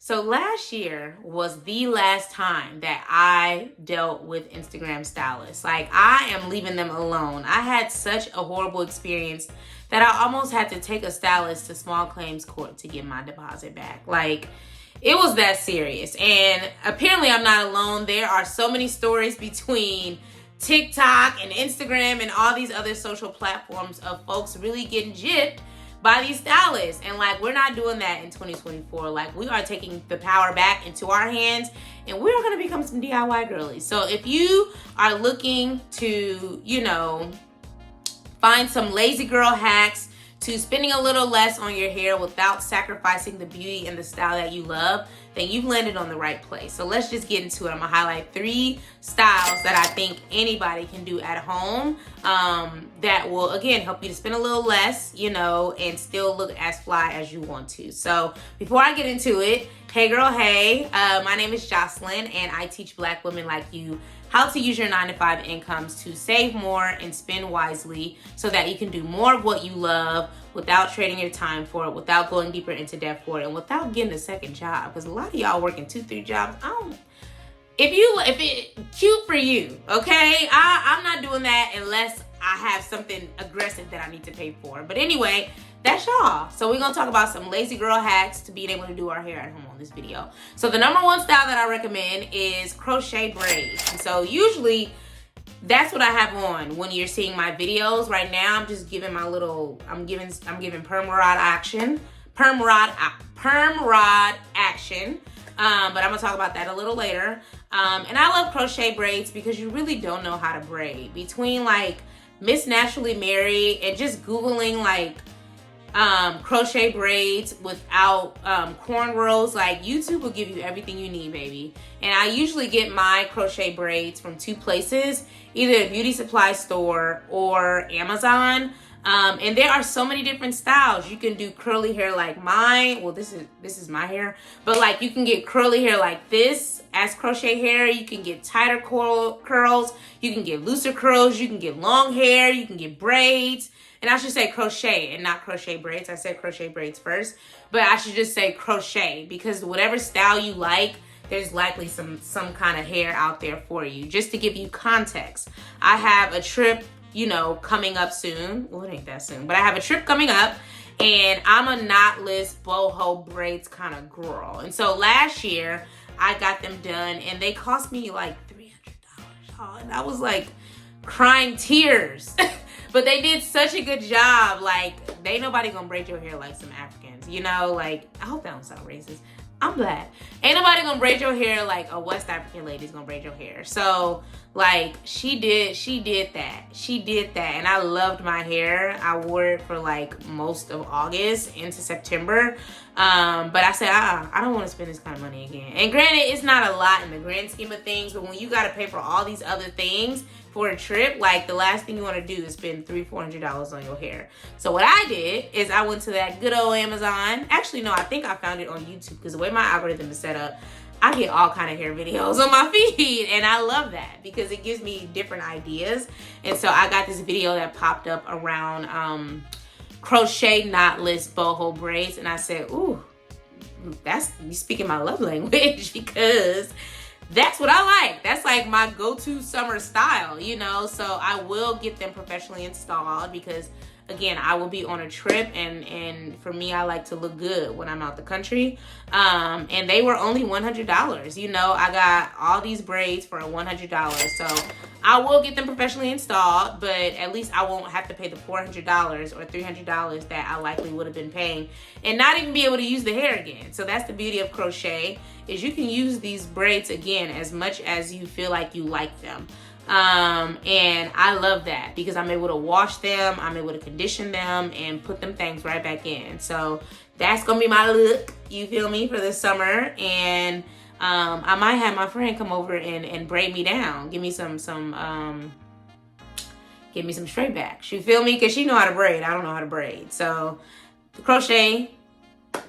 So last year was the last time that I dealt with Instagram stylists. Like, I am leaving them alone. I had such a horrible experience that I almost had to take a stylist to small claims court to get my deposit back. Like, it was that serious. And apparently I'm not alone. There are so many stories between TikTok and Instagram and all these other social platforms of folks really getting gypped by these stylists. And like, we're not doing that in 2024. Like, we are taking the power back into our hands, and we're going to become some DIY girlies. So if you are looking to, find some lazy girl hacks to spending a little less on your hair without sacrificing the beauty and the style that you love, then you've landed on the right place. So let's just get into it. I'm gonna highlight 3 styles that I think anybody can do at home that will, again, help you to spend a little less, and still look as fly as you want to. So before I get into it, hey girl, hey, my name is Jocelyn, and I teach Black women like you how to use your 9-to-5 incomes to save more and spend wisely so that you can do more of what you love without trading your time for it, without going deeper into debt for it, and without getting a second job. Because a lot of y'all working 2-3 jobs. If it cute for you, okay? I'm not doing that unless I have something aggressive that I need to pay for. But anyway, that's y'all. So we're gonna talk about some lazy girl hacks to being able to do our hair at home on this video. So the number 1 style that I recommend is crochet braids. And so usually that's what I have on when you're seeing my videos. Right now I'm just giving my little, I'm giving perm rod action. But I'm gonna talk about that a little later. And I love crochet braids because you really don't know how to braid. Between like Miss Naturally Mary and just Googling like crochet braids without cornrows, like YouTube will give you everything you need, baby. And I usually get my crochet braids from 2 places, either a beauty supply store or Amazon. And there are so many different styles. You can do curly hair like mine. Well, this is my hair, but like you can get curly hair like this as crochet hair. You can get tighter curls. You can get looser curls. You can get long hair. You can get braids. And I should say crochet and not crochet braids. I said crochet braids first, but I should just say crochet because whatever style you like, there's likely some kind of hair out there for you. Just to give you context, I have a trip, coming up soon. Well, it ain't that soon, but I have a trip coming up, and I'm a knotless boho braids kind of girl. And so last year I got them done, and they cost me like $300, y'all. And I was like crying tears. But they did such a good job. Like, ain't nobody gonna braid your hair like some Africans, like, I hope that don't sound racist. I'm Black. Ain't nobody gonna braid your hair like a West African lady's gonna braid your hair. So, like, she did that. And I loved my hair. I wore it for like most of August into September. But I said, I don't want to spend this kind of money again. And granted, it's not a lot in the grand scheme of things, but when you gotta pay for all these other things for a trip, like, the last thing you want to do is spend $300-$400 on your hair. So what I did is I went to that good old Amazon. Actually, no, I think I found it on YouTube because the way my algorithm is set up, I get all kind of hair videos on my feed, and I love that because it gives me different ideas. And so I got this video that popped up around crochet knotless boho braids, and I said, ooh, that's you speaking my love language because that's what I like. That's like my go-to summer style, so I will get them professionally installed because, again, I will be on a trip, and for me, I like to look good when I'm out the country. And they were only $100. I got all these braids for $100. So I will get them professionally installed, but at least I won't have to pay the $400 or $300 that I likely would have been paying and not even be able to use the hair again. So that's the beauty of crochet, is you can use these braids again as much as you feel like you like them. And I love that because I'm able to wash them, I'm able to condition them, and put them things right back in. So that's gonna be my look, you feel me, for this summer. And I might have my friend come over and braid me down, give me some straight backs, you feel me, because she know how to braid, I don't know how to braid. So the crochet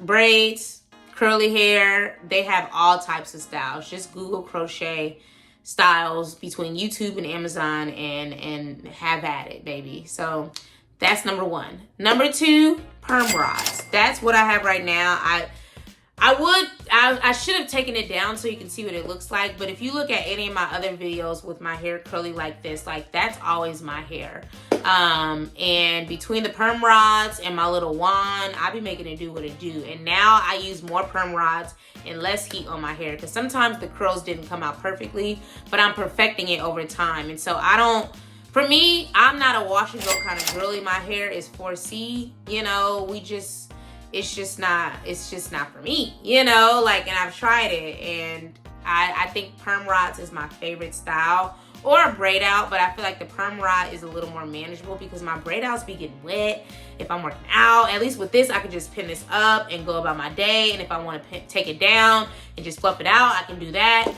braids, curly hair, they have all types of styles. Just Google crochet styles between YouTube and Amazon and have at it, baby. So that's number 1. Number 2, perm rods. That's what I have right now. I should have taken it down so you can see what it looks like. But if you look at any of my other videos with my hair curly like this, like that's always my hair. And between the perm rods and my little wand, I be making it do what it do. And now I use more perm rods and less heat on my hair, because sometimes the curls didn't come out perfectly, but I'm perfecting it over time. And so for me, I'm not a wash and go kind of girly. My hair is 4C, you know, it's just not for me, you know, like, and I've tried it, and I think perm rods is my favorite style, or a braid out, but I feel like the perm rod is a little more manageable because my braid outs be getting wet if I'm working out. At least with this, I can just pin this up and go about my day, and if I want to take it down and just fluff it out, I can do that.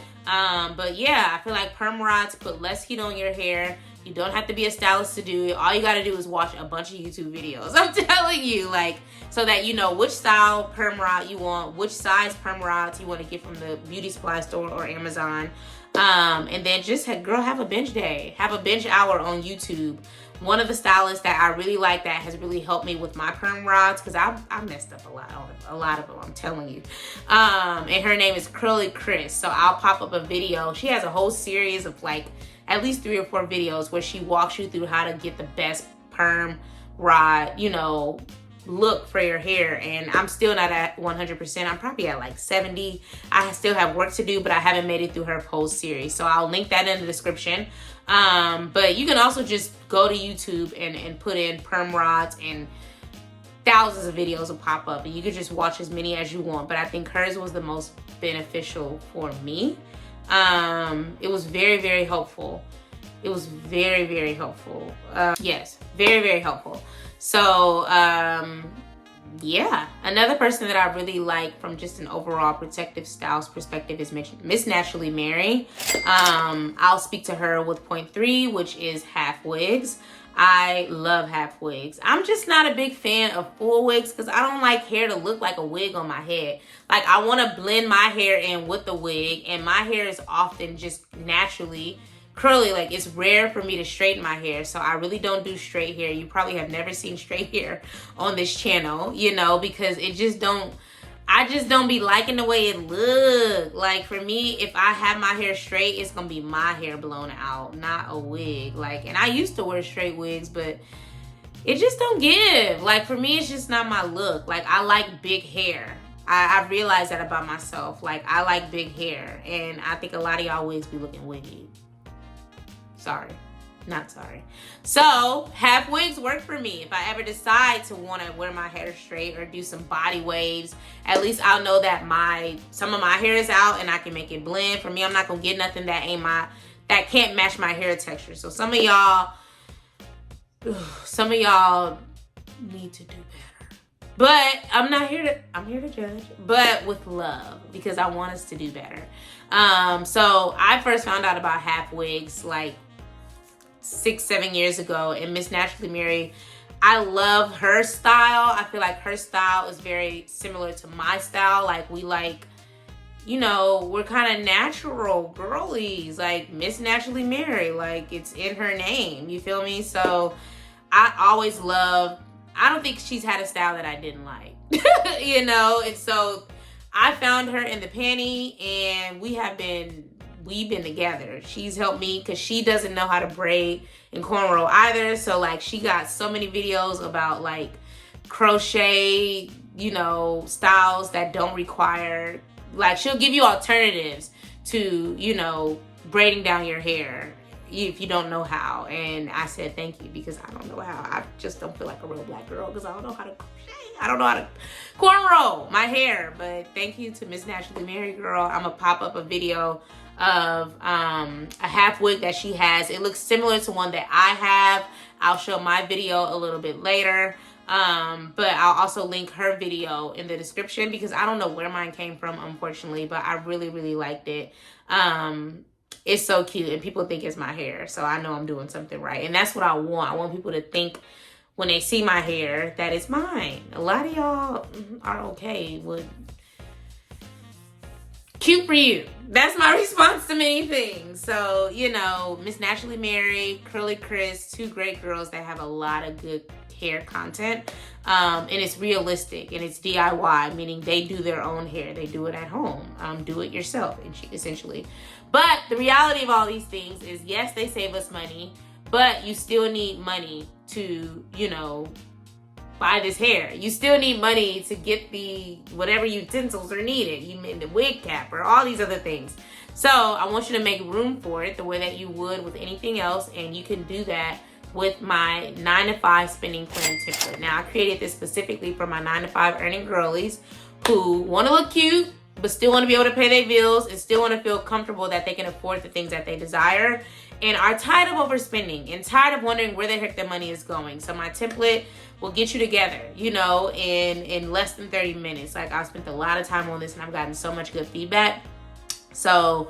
But yeah, I feel like perm rods put less heat on your hair. You don't have to be a stylist to do it. All you gotta do is watch a bunch of YouTube videos. I'm telling you, like, so that you know which style perm rod you want, which size perm rods you want to get from the beauty supply store or Amazon. And then just, girl, have a binge day. Have a binge hour on YouTube. One of the stylists that I really like that has really helped me with my perm rods, because I messed up a lot of them, I'm telling you. And her name is Curly Chris. So I'll pop up a video. She has a whole series of like at least 3 or 4 videos where she walks you through how to get the best perm rod, you know, look for your hair. And I'm still not at 100%. I'm probably at like 70. I still have work to do, but I haven't made it through her whole series. So I'll link that in the description. But you can also just go to YouTube and put in perm rods, and thousands of videos will pop up, and you can just watch as many as you want. But I think hers was the most beneficial for me. It was very, very helpful. It was very, very helpful. Yes, very, very helpful. So, yeah. Another person that I really like from just an overall protective styles perspective is Miss Naturally Mary. I'll speak to her with point 3, which is half wigs. I love half wigs. I'm just not a big fan of full wigs because I don't like hair to look like a wig on my head. Like, I want to blend my hair in with the wig, and my hair is often just naturally curly. Like, it's rare for me to straighten my hair, so I really don't do straight hair. You probably have never seen straight hair on this channel, you know, because I just don't be liking the way it look. Like, for me, if I have my hair straight, it's gonna be my hair blown out, not a wig. Like, and I used to wear straight wigs, but it just don't give. Like, for me, it's just not my look. Like, I like big hair. I realized that about myself. Like, I like big hair, and I think a lot of y'all wigs be looking wiggy. Sorry. Not sorry. So, half wigs work for me. If I ever decide to want to wear my hair straight or do some body waves, at least I'll know that some of my hair is out and I can make it blend. For me, I'm not gonna get nothing that can't match my hair texture. So some of y'all need to do better. But I'm here to judge, but with love, because I want us to do better. So I first found out about half wigs like 6-7 years ago, and Miss Naturally Mary, I love her style. I feel like her style is very similar to my style. Like, we like, you know, we're kind of natural girlies, like Miss Naturally Mary, like it's in her name, you feel me? So I always I don't think she's had a style that I didn't like, you know? And so I found her in the panty, and we've been together. She's helped me because she doesn't know how to braid and cornrow either. So like, she got so many videos about like crochet, you know, styles that don't require, like, she'll give you alternatives to, you know, braiding down your hair if you don't know how. And I said thank you, because I don't know how. I just don't feel like a real black girl because I don't know how to crochet. I don't know how to cornrow my hair. But thank you to Miss Naturally Mary, girl. I'm gonna pop up a video of a half wig that she has. It looks similar to one that I have. I'll show my video a little bit later. But I'll also link her video in the description, because I don't know where mine came from, unfortunately, but I really, really liked it. It's so cute, and people think it's my hair, so I know I'm doing something right. And that's what I want. I want people to think when they see my hair that it's mine. A lot of y'all are okay with, cute for you. That's my response to many things. So, you know, Miss Naturally Mary, Curly Chris, two great girls that have a lot of good hair content. And it's realistic and it's DIY, meaning they do their own hair. They do it at home. Do it yourself, essentially. But the reality of all these things is, yes, they save us money, but you still need money to, you know, buy this hair. You still need money to get the whatever utensils are needed. You mean the wig cap or all these other things. So I want you to make room for it the way that you would with anything else, and you can do that with my 9-to-5 spending plan template. Now I created this specifically for my 9-to-5 earning girlies who want to look cute but still want to be able to pay their bills and still want to feel comfortable that they can afford the things that they desire and are tired of overspending and tired of wondering where the heck their money is going. So my template will get you together, you know, in less than 30 minutes. Like, I've spent a lot of time on this and I've gotten so much good feedback. So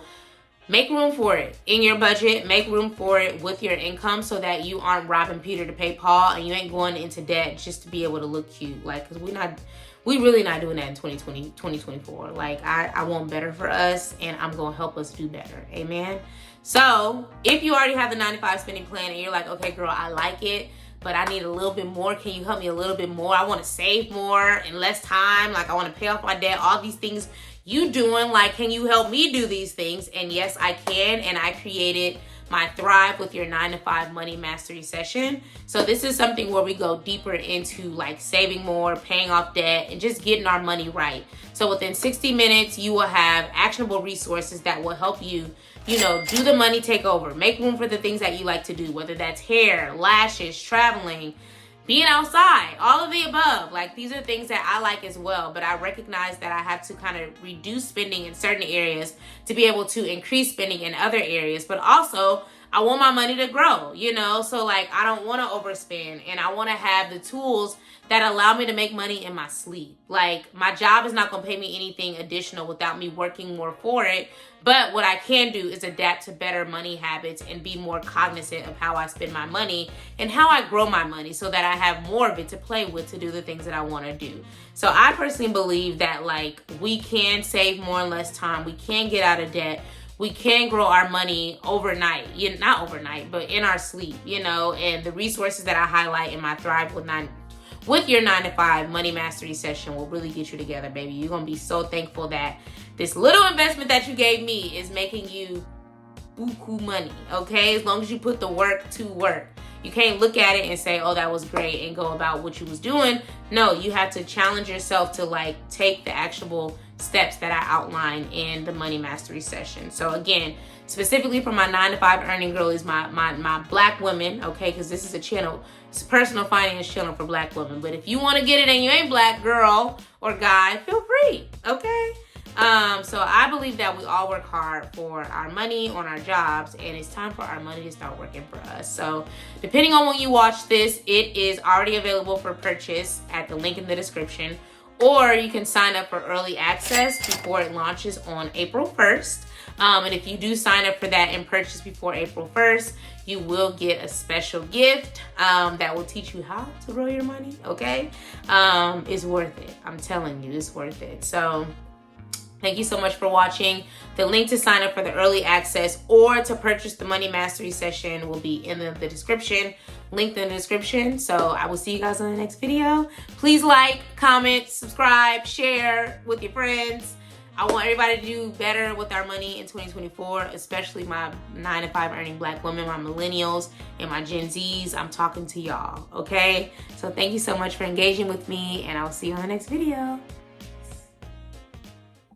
make room for it in your budget. Make room for it with your income so that you aren't robbing Peter to pay Paul and you ain't going into debt just to be able to look cute. Like, because we really not doing that in 2024. Like, I want better for us and I'm going to help us do better. Amen. So if you already have the 9-to-5 spending plan and you're like, okay, girl, I like it, but I need a little bit more. Can you help me a little bit more? I want to save more in less time. Like, I want to pay off my debt. All these things you doing, like, can you help me do these things? And yes, I can. And I created my Thrive with Your 9-to-5 Money Mastery session. So this is something where we go deeper into like saving more, paying off debt, and just getting our money right. So within 60 minutes, you will have actionable resources that will help you, you know, do the money takeover. Make room for the things that you like to do, whether that's hair, lashes, traveling, being outside, all of the above. Like, these are things that I like as well, but I recognize that I have to kind of reduce spending in certain areas to be able to increase spending in other areas. But also, I want my money to grow, you know? So like, I don't want to overspend, and I want to have the tools that allow me to make money in my sleep. Like, my job is not going to pay me anything additional without me working more for it. But what I can do is adapt to better money habits and be more cognizant of how I spend my money and how I grow my money so that I have more of it to play with to do the things that I want to do. So I personally believe that, like, we can save more in less time. We can get out of debt. We can grow our money overnight. Not overnight, but in our sleep, you know. And the resources that I highlight in my Thrive with Your 9-to-5 Money Mastery session will really get you together, baby. You're going to be so thankful that this little investment that you gave me is making you buku money, okay? As long as you put the work to work. You can't look at it and say, oh, that was great, and go about what you was doing. No, you have to challenge yourself to, like, take the actionable steps that I outlined in the Money Mastery session. So again, specifically for my 9-to-5 earning girlies, my black women, okay, because this is a channel, it's a personal finance channel for black women. But if you want to get it and you ain't black, girl or guy, feel free, okay? So I believe that we all work hard for our money on our jobs, and it's time for our money to start working for us. So depending on when you watch this, it is already available for purchase at the link in the description, or you can sign up for early access before it launches on April 1st. And if you do sign up for that and purchase before April 1st, you will get a special gift that will teach you how to grow your money, okay? It's worth it. I'm telling you, it's worth it. So thank you so much for watching. The link to sign up for the early access or to purchase the Money Mastery session will be in the description, linked in the description. So I will see you guys on the next video. Please like, comment, subscribe, share with your friends. I want everybody to do better with our money in 2024, especially my 9-to-5 earning black women, my millennials, and my Gen Zs. I'm talking to y'all, okay? So thank you so much for engaging with me, and I'll see you on the next video.